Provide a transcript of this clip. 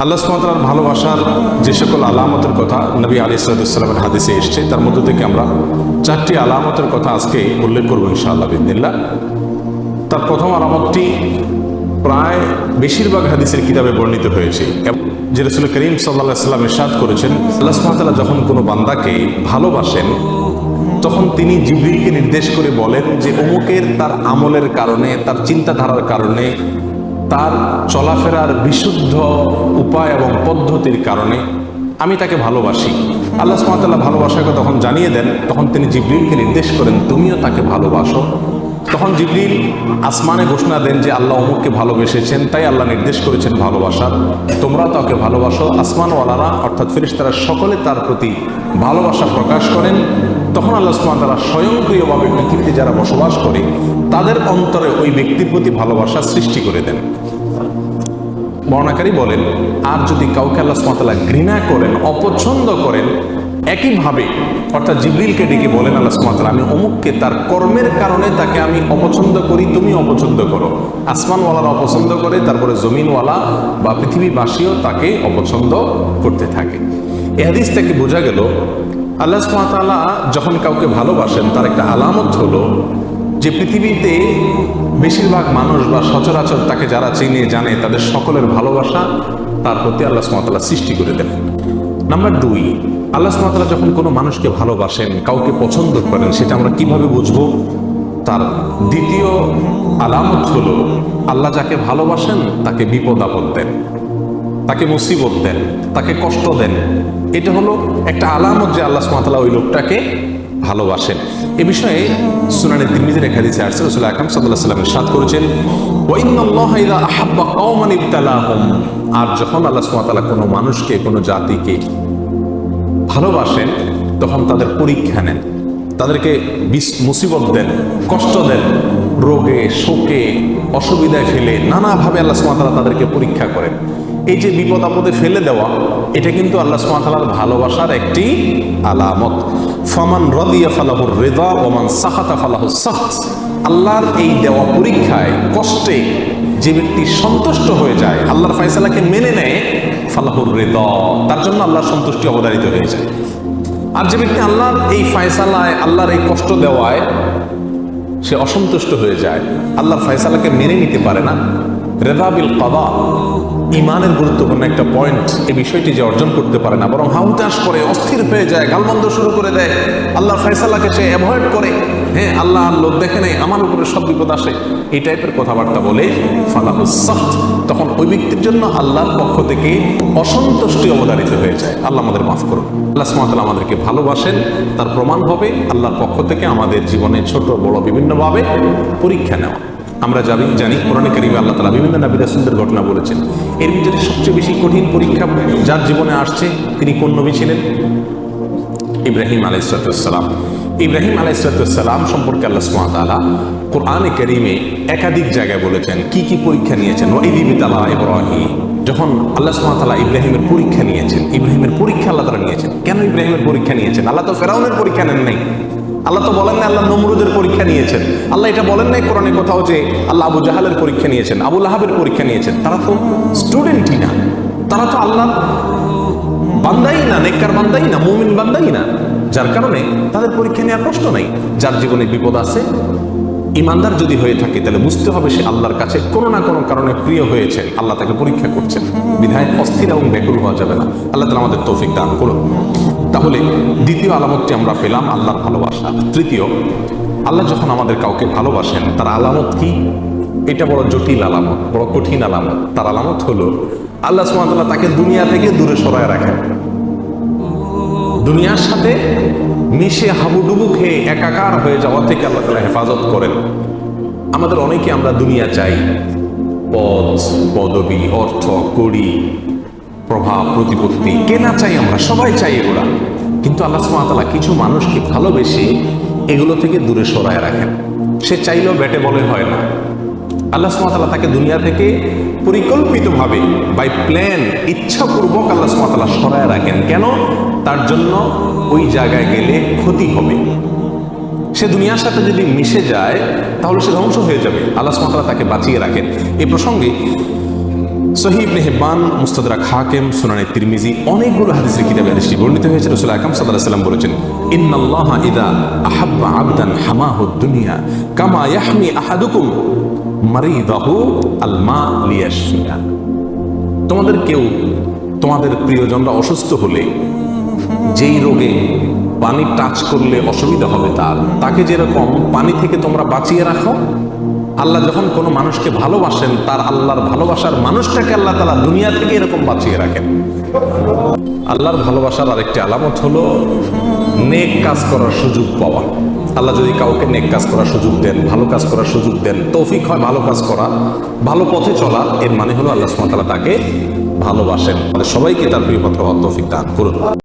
আল্লাহ সুবহানাহু ওয়া তাআলার ভালোবাসার যে সকল আলামতের কথা নবী আলাইহিস সালামের হাদিসে এসেছে, তার মধ্য থেকে আমরা 4টি আলামতের কথা আজকে উল্লেখ করবো ইনশাআল্লাহ বিইذنিল্লাহ। তার প্রথম আলামতটি প্রায় বেশিরভাগ হাদিসের কিতাবে বর্ণিত হয়েছে, যে রাসূল করিম সাল্লাল্লাহু আলাইহি ওয়াসাল্লাম ইরশাদ করেছেন, আল্লাহ সুবহানাহু ওয়া তাআলা যখন কোনো বান্দাকে ভালোবাসেন তখন তিনি জিবরিলকে নির্দেশ করে বলেন যে অমুকের তার আমলের কারণে, তার চিন্তাধারার কারণে, তার চলাফেরার বিশুদ্ধ উপায় এবং পদ্ধতির কারণে আমি তাকে ভালোবাসি। আল্লাহ সুবহানাহু ওয়া তাআলা ভালোবাসাকে তখন জানিয়ে দেন, তখন তিনি জিবরিলকে নির্দেশ করেন তুমিও তাকে ভালোবাসো। তখন জিবরিল আসমানে ঘোষণা দেন যে আল্লাহ অমুককে ভালোবেসেছেন, তাই আল্লাহ নির্দেশ করেছেন ভালোবাসার, তোমরা তাকে ভালোবাসো। আসমানওয়ালারা অর্থাৎ ফেরেশতারা সকলে তার প্রতি ভালোবাসা প্রকাশ করেন। তখন আল্লাহ সুবহানাহু ওয়া তাআলা স্বয়ংক্রিয়ভাবে পৃথিবীতে যারা বসবাস করে তাদের অন্তরে ওই ব্যক্তির প্রতি ভালোবাসা সৃষ্টি করে দেন। বর্ণাকারী বলেন, আর যদি কাউকে আল্লাহ সুবহানাহু ওয়া তাআলা ঘৃণা করেন, অপছন্দ করেন, একইভাবে অর্থাৎ জিবরিলকে ডেকে বলেন আল্লাহ সুবহানাহু ওয়া তাআলা আমি অমুককে তার কর্মের কারণে তাকে আমি অপছন্দ করি, তুমি অপছন্দ করো। আসমানওয়ালারা অপছন্দ করে, তারপরে জমিনওয়ালা বা পৃথিবীবাসীও তাকে অপছন্দ করতে থাকে। এই হাদিস থেকে বোঝা গেল আল্লাহ সুবহানাহু ওয়া তাআলা যখন কাউকে ভালোবাসেন তার একটা আলামত হলো যে পৃথিবীতে বেশিরভাগ মানুষ বা সচরাচর তাকে যারা চিনে জানে তাদের সকলের ভালোবাসা তার প্রতি আল্লাহ সুবহানাহু ওয়া তাআলা সৃষ্টি করে দেন। নাম্বার 2, আল্লাহ সুবহানাহু ওয়া তাআলা যখন কোনো মানুষকে ভালোবাসেন, কাউকে পছন্দ করেন, সেটা আমরা কিভাবে বুঝবো? তার দ্বিতীয় আলামত হলো আল্লাহ যাকে ভালোবাসেন তাকে বিপদ আপদ দেন, তাকে মুসিবত দেন, তাকে কষ্ট দেন। এটা হলো একটা আলামত যে আল্লাহ সুবহানাহু ওয়া তাআলা ওই লোকটাকে ভালোবাসেন। এ বিষয়ে সুনানে তিরমিজির এক হাদিসে আসছে, রাসূল আকরাম সাল্লাল্লাহু আলাইহি ওয়াসাল্লাম ইরশাদ করেছেন, ওয়া ইন্নাল্লাহা ইযা আহাব্বা কওমান ইবতালাহুম, আর যখন আল্লাহ সুবহানাহু ওয়া তাআলা কোনো মানুষকে, কোনো জাতিকে ভালোবাসেন তখন তাদের পরীক্ষা নেন, তাদেরকে মুসিবত দেন, কষ্ট দেন, রোগে শোকে অসুবিধায় ফেলে নানাভাবে আল্লাহ সুবহানাহু ওয়া তাআলা তাদেরকে পরীক্ষা করেন। এই যে বিপদ আপদে ফেলে দেওয়া, এটা কিন্তু আল্লাহ সুবহানাহু ওয়া তাআলার ভালোবাসার একটি আলামত। ফামান রাদিয়া ফালাহুর রিদা ওয়া মান সাখাতা ফালাহুস সাখত, আল্লাহর এই দেওয়া পরীক্ষায়, কষ্টে যে ব্যক্তি সন্তুষ্ট হয়ে যায়, আল্লাহর ফয়সালাকে মেনে নেয়, ফালাহুর রিদা, তার জন্য আল্লাহর সন্তুষ্টি অবধারিত হয়ে যায়। আর যে ব্যক্তি আল্লাহর এই ফয়সালায়, আল্লাহর এই কষ্ট দেওয়ায় সে অসন্তুষ্ট হয়ে যায়, আল্লাহর ফয়সালাকে মেনে নিতে পারে না, রিদা বিল কাদা, ইমানের গুরুত্বপূর্ণ একটা পয়েন্ট, এই বিষয়টি যে অর্জন করতে পারে না, বরং হাউতাস করে অস্থির হয়ে যায়, গালমন্দ শুরু করে দেয়, আল্লাহর ফয়সালাকে সে অ্যাভয়েড করে, হ্যাঁ আল্লাহ লোক দেখে নেই, আমার উপরে সব বিপদ আসে, এই টাইপের কথাবার্তা বলে ফালাহুস সাখত, তখন ওই ব্যক্তির জন্য আল্লাহর পক্ষ থেকে অসন্তুষ্টি অবধারিত হয়ে যায়। আল্লাহ আমাদের মাফ করুন। আল্লাহ সুবহানাহু ওয়া তাআলা আমাদেরকে ভালোবাসেন, তার প্রমাণ হবে আল্লাহর পক্ষ থেকে আমাদের জীবনে ছোট বড় বিভিন্নভাবে পরীক্ষা নেওয়া। আমরা জানি কোরআনে কারীমে আল্লাহ তাআলা বিভিন্ন নবী রাসূলদের ঘটনা বলেছেন। এর ভিতরে সবচেয়ে বেশি কঠিন পরীক্ষা যার জীবনে আসছে তিনি কোন নবী ছিলেন? ইব্রাহিম আলাইহিস সালাম। ইব্রাহিম আলাইহিস সালাম সম্পর্কে আল্লাহ সুবহানাহু ওয়া তাআলা কোরআনে কারীমে একাধিক জায়গায় বলেছেন কি কি পরীক্ষা নিয়েছেন। ওয়া ইয ইবতালা ইব্রাহিম, যখন আল্লাহ সুবহানাহু ওয়া তাআলা ইব্রাহিমের পরীক্ষা নিয়েছেন, ইব্রাহিমের পরীক্ষা আল্লাহ তাআলা নিয়েছেন। কেন ইব্রাহিমের পরীক্ষা নিয়েছেন? আল্লাহ তো ফেরাউনের পরীক্ষা নেন নাই, আল্লাহ তো বলেন না আল্লাহ নমরুদের পরীক্ষা নিয়েছেন, আল্লাহ এটা বলেন নাই কোরআনে কোথাও যে আল্লাহ আবু জাহালের পরীক্ষা নিয়েছেন, আবু লাহাবের পরীক্ষা নিয়েছেন। তারা তো স্টুডেন্টই না, তারা তো আল্লাহর বান্দাই না, নেককার বান্দাই না, মুমিন বান্দাই না, যার কারণে তাদের পরীক্ষা নেওয়ার প্রশ্ন নাই। যার জীবনে বিপদ আছে, ইমানদার যদি হয়ে থাকে তাহলে বুঝতে হবে সে আল্লাহর কাছে কোনো না কোনো কারণে প্রিয় হয়েছে, আল্লাহ তাকে পরীক্ষা করছেন, বিধায় অস্থির এবং ব্যাকুল হওয়া যাবে না। আল্লাহ তাআলা আমাদের তৌফিক দান করুন। তাহলে দ্বিতীয় আলামতটি আমরা পেলাম আল্লাহর ভালোবাসা। তৃতীয়, আল্লাহ যখন আমাদের কাউকে ভালোবাসেন তার আলামত কি? এটা বড় জটিল আলামত, বড় কঠিন আলামত। তার আলামত হলো আল্লাহ সুবহানাহু ওয়া তাআলা তাকে দুনিয়া থেকে দূরে সরায় রাখেন, দুনিয়ার সাথে মিশে হাবুডুবু খেয়ে একাকার হয়ে যাওয়া থেকে আল্লাহ তাআলা হেফাজত করেন। আমাদের অনেকে আমরা দুনিয়া চাই, পদ পদবি, অর্থ কড়ি, প্রভাব প্রতিপত্তি, কেনা চাই, আমরা সবাই চাই এগুলা, কিন্তু আল্লাহ সুবহানাহু ওয়া তাআলা কিছু মানুষকে ভালোবেসে এগুলো থেকে দূরে সরায় রাখেন। সে চাইলেও ব্যাটে বলে হয় না। আল্লাহ সুবহানাহু ওয়া তাআলা তাকে দুনিয়া থেকে পরিকল্পিতভাবে বাই প্ল্যান, ইচ্ছাপূর্বক আল্লাহ সুবহানাহু ওয়া তাআলা সরায় রাখেন। কেন? তার জন্য ওই জায়গায় গেলে ক্ষতি হবে। সে দুনিয়ার সাথে যদি মিশে যায় তাহলে সে ধ্বংস হয়ে যাবে। আল্লাহ সুবহানাহু ওয়া তাআলা তাকে বাঁচিয়ে রাখেন। এই প্রসঙ্গে সহিহ ইবনে হিব্বান, মুস্তাদরাক হাকিম, সুনানে তিরমিজি অনেকগুলো হাদিসের কিতাবে হাদিসটি বর্ণিত হয়েছে। রাসূল আকরাম সাল্লাল্লাহু আলাইহি ওয়াসাল্লাম বলেছেন, ইন্নাল্লাহা ইযা আহাব্বা আবদান হামাহু দুনিয়া কামা ইয়াহমি আহাদুকুম মারিদাহু আল মা লিয়াশফিয়া। তোমাদের কেউ তোমাদের প্রিয়জনরা অসুস্থ হলে যেই রোগে পানি টাচ করলে অসুবিধা হবে তাকে যেরকম পানি থেকে তোমরা বাঁচিয়ে রাখো, আল্লাহ যখন কোনো মানুষকে ভালোবাসেন তার আল্লাহর ভালোবাসার মানুষটাকে আল্লাহ তাআলা দুনিয়া থেকে এরকম বাঁচিয়ে রাখেন। আল্লাহর ভালোবাসার আরেকটি আলামত হলো নেক কাজ করার সুযোগ পাওয়া। আল্লাহ যদি কাউকে নেক কাজ করার সুযোগ দেন, ভালো কাজ করার সুযোগ দেন, তৌফিক হয় ভালো কাজ করা, ভালো পথে চলা, এর মানে হলো আল্লাহ সুবহানাহু ওয়া তাআলা তাকে ভালোবাসেন। সবাইকে তার প্রিয় পাত্র হওয়ার তৌফিক দান করুন।